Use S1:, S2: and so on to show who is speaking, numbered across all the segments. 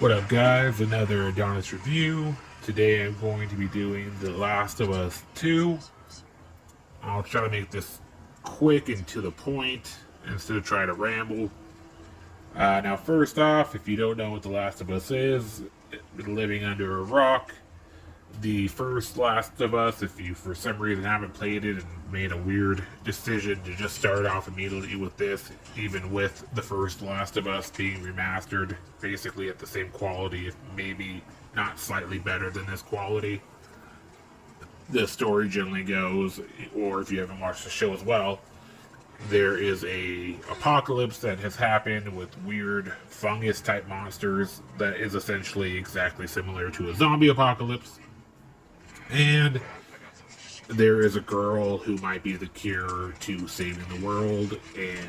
S1: What up, guys? Another Adonis review. Today I'm going to be doing The Last of Us 2. I'll try to make this quick and to the point instead of trying to ramble. Now, first off, if you don't know what The Last of Us is, living under a rock, the first Last of Us, if you for some reason haven't played it and made a weird decision to just start off immediately with this, even with the first Last of Us being remastered, basically at the same quality, if maybe not slightly better than this quality, the story generally goes, or if you haven't watched the show as well, there is a apocalypse that has happened with weird fungus type monsters that is essentially exactly similar to a zombie apocalypse. And there is a girl who might be the cure to saving the world, and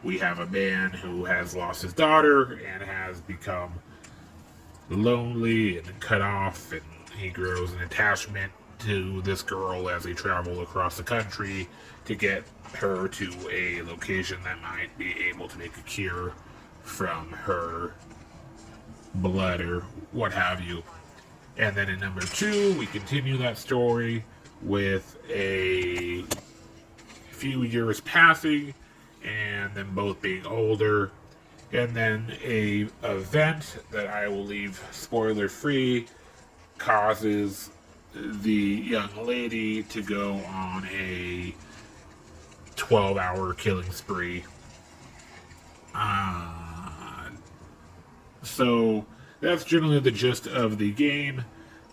S1: we have a man who has lost his daughter and has become lonely and cut off, and he grows an attachment to this girl as they travel across the country to get her to a location that might be able to make a cure from her blood or what have you. And then in number 2, we continue that story with a few years passing and them both being older. And then a event that I will leave spoiler free causes the young lady to go on a 12-hour killing spree. So that's generally the gist of the game.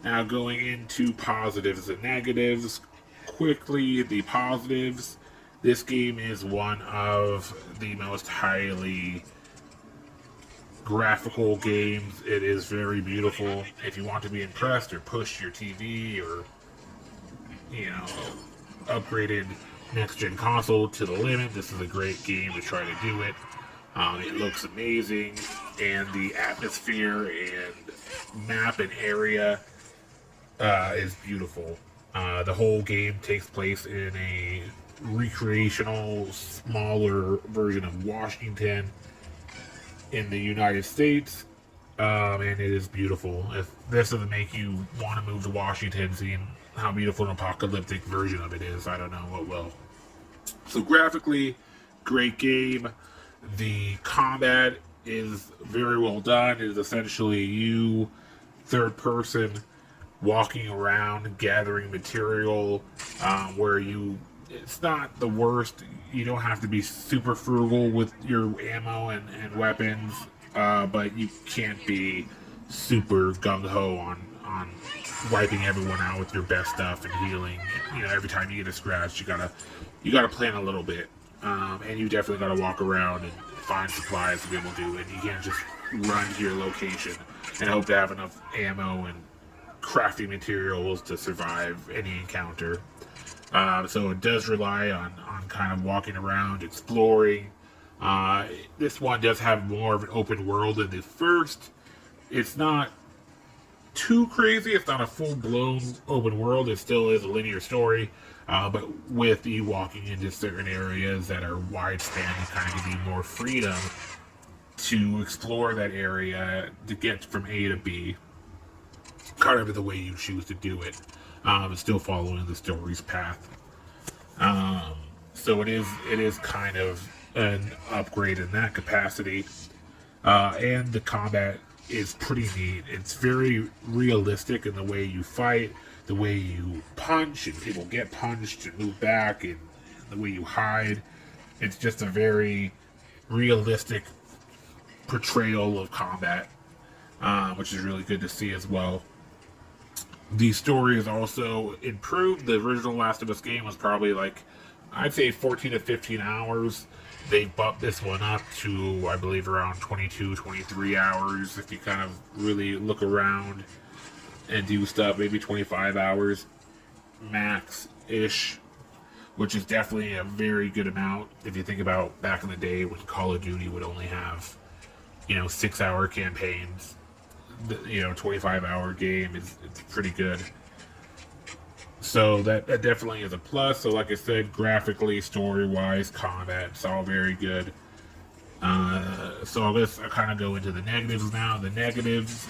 S1: Now going into positives and negatives. Quickly, the positives. This game is one of the most highly graphical games. It is very beautiful. If you want to be impressed or push your TV or, upgraded next-gen console to the limit, this is a great game to try to do it. It looks amazing, and the atmosphere and map and area is beautiful. The whole game takes place in a recreational, smaller version of Washington in the United States, and it is beautiful. If this doesn't make you want to move to Washington, seeing how beautiful an apocalyptic version of it is, I don't know what will. So graphically, great game. The combat is very well done. It is essentially you, third person, walking around, gathering material, where it's not the worst. You don't have to be super frugal with your ammo and weapons, but you can't be super gung-ho on wiping everyone out with your best stuff and healing. Every time you get a scratch, you gotta plan a little bit. And you definitely gotta walk around and find supplies to be able to do it. You can't just run to your location and hope to have enough ammo and crafting materials to survive any encounter. So it does rely on kind of walking around, exploring. This one does have more of an open world than the first. It's not too crazy. It's not a full-blown open world. It still is a linear story. But with you walking into certain areas that are wide-span, you kind of give you more freedom to explore that area to get from A to B, kind of the way you choose to do it. Still following the story's path. So it is kind of an upgrade in that capacity. And the combat is pretty neat. It's very realistic in the way you fight, the way you punch, and people get punched and move back, and the way you hide. It's just a very realistic portrayal of combat, which is really good to see as well. The story is also improved. The original Last of Us game was probably I'd say 14 to 15 hours. They bumped this one up to, I believe, around 22, 23 hours. If you kind of really look around and do stuff, maybe 25 hours max-ish, which is definitely a very good amount. If you think about back in the day when Call of Duty would only have, 6-hour campaigns, 25-hour game it's pretty good. So that definitely is a plus. So like I said, graphically, story-wise, combat, it's all very good. So I guess I kind of go into the negatives now. The negatives,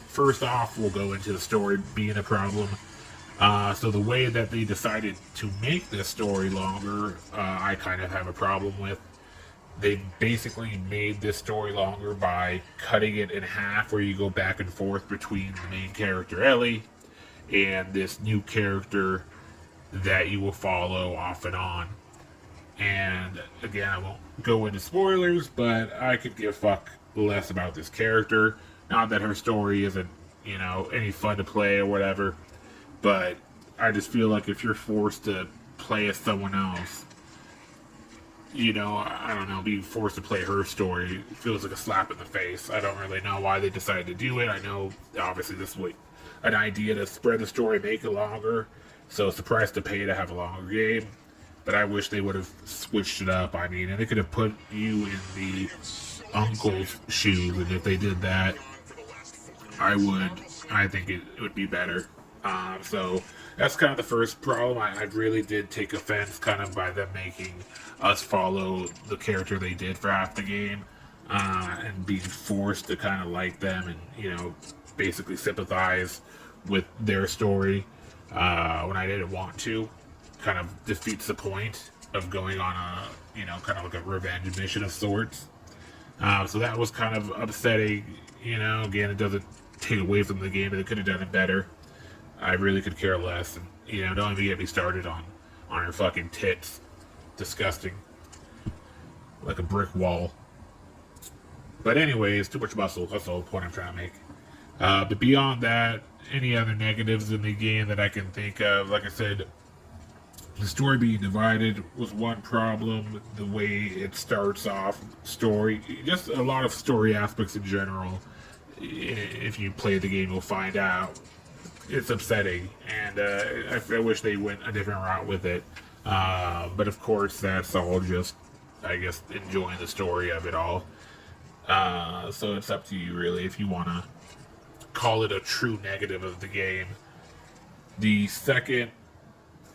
S1: first off, we'll go into the story being a problem. So the way that they decided to make this story longer, I kind of have a problem with. They basically made this story longer by cutting it in half, where you go back and forth between the main character Ellie and this new character that you will follow off and on. And again, I won't go into spoilers, but I could give a fuck less about this character. Not that her story isn't, any fun to play or whatever, but I just feel like if you're forced to play as someone else, I don't know, being forced to play her story feels like a slap in the face. I don't really know why they decided to do it. I know, obviously, this was an idea to spread the story, make it longer, so it's the price to pay to have a longer game. But I wish they would have switched it up. I mean, and they could have put you in the uncle's shoes, and if they did that, I think it would be better. So that's kind of the first problem. I really did take offense kind of by them making us follow the character they did for half the game, and being forced to kind of like them and, basically sympathize with their story when I didn't want to. Kind of defeats the point of going on a, kind of like a revenge mission of sorts. So that was kind of upsetting. Again, it doesn't take away from the game, but they could have done it better. I really could care less. And, don't even get me started on her fucking tits. Disgusting. Like a brick wall. But anyways, too much muscle. That's the whole point I'm trying to make. But beyond that, any other negatives in the game that I can think of, like I said, the story being divided was one problem. The way it starts off, story, just a lot of story aspects in general. If you play the game, you'll find out. It's upsetting, and I wish they went a different route with it. But of course, that's all just, I guess, enjoying the story of it all. So it's up to you, really, if you want to call it a true negative of the game. The second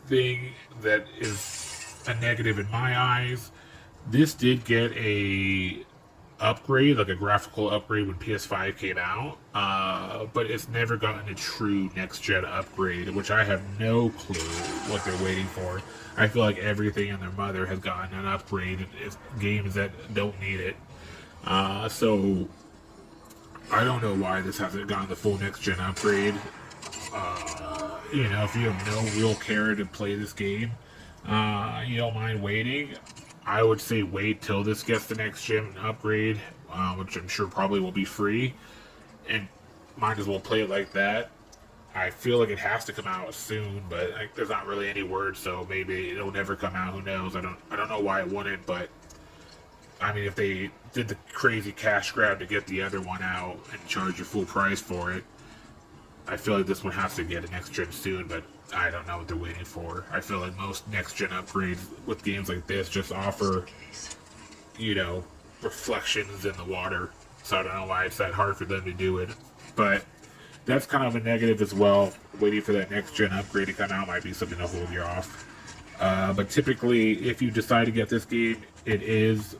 S1: thing that is a negative in my eyes, this did get a upgrade, like a graphical upgrade when PS5 came out, but it's never gotten a true next-gen upgrade, which I have no clue what they're waiting for. I feel like everything and their mother has gotten an upgrade. It's games that don't need it. So I don't know why this hasn't gotten the full next-gen upgrade. If you have no real care to play this game, you don't mind waiting, I would say wait till this gets the next gen upgrade, which I'm sure probably will be free, and might as well play it like that. I feel like it has to come out soon, but there's not really any word, so maybe it'll never come out. Who knows? I don't know why it wouldn't, but I mean, if they did the crazy cash grab to get the other one out and charge you full price for it, I feel like this one has to get a next gen soon, but I don't know what they're waiting for. I feel like most next gen upgrades with games like this just offer, reflections in the water. So I don't know why it's that hard for them to do it. But that's kind of a negative as well. Waiting for that next gen upgrade to come out might be something to hold you off. But typically, if you decide to get this game, it is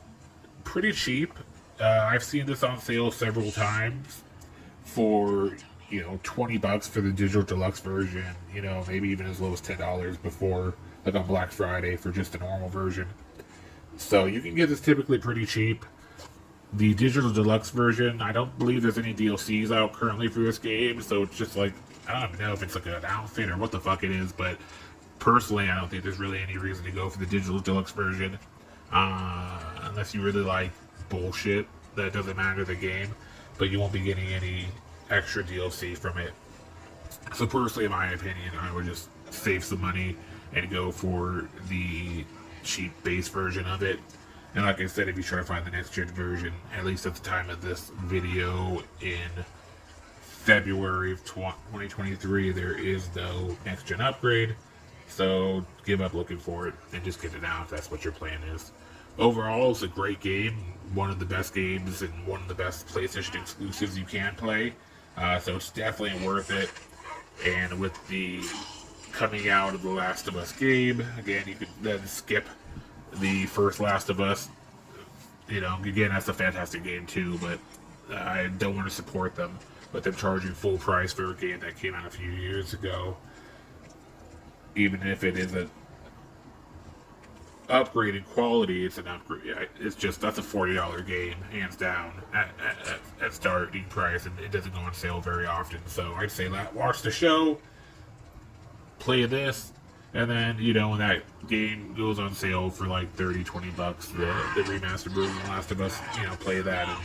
S1: pretty cheap. I've seen this on sale several times for $20 for the digital deluxe version, maybe even as low as $10 before, like on Black Friday for just a normal version. So you can get this typically pretty cheap. The digital deluxe version, I don't believe there's any DLCs out currently for this game, so it's just like, I don't even know if it's like an outfit or what the fuck it is, but personally, I don't think there's really any reason to go for the digital deluxe version, unless you really like bullshit that doesn't matter the game, but you won't be getting any extra DLC from it. So personally, in my opinion, I would just save some money and go for the cheap base version of it. And like I said, if you try to find the next gen version, at least at the time of this video in February of 2023, there is no next gen upgrade. So give up looking for it and just get it out if that's what your plan is. Overall, it's a great game. One of the best games and one of the best PlayStation exclusives you can play. So it's definitely worth it. And with the coming out of the Last of Us game, again, you could then skip the first Last of Us You know, again, that's a fantastic game too, but I don't want to support them. But them charging full price for a game that came out a few years ago, even if it is a upgrade in quality, it's an upgrade. It's just, that's a $40 game, hands down, at starting price, and it doesn't go on sale very often. So I'd say that watch the show, play this, and then, you know, when that game goes on sale for like $30-$20, the remastered version of Last of Us, you know, play that and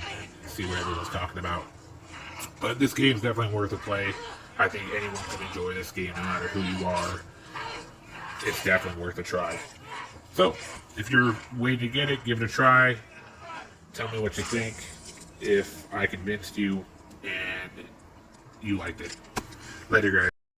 S1: see what everyone's talking about. But this game's definitely worth a play. I think anyone can enjoy this game, no matter who you are. It's definitely worth a try. So, if you're waiting to get it, give it a try. Tell me what you think. If I convinced you and you liked it. Later, guys.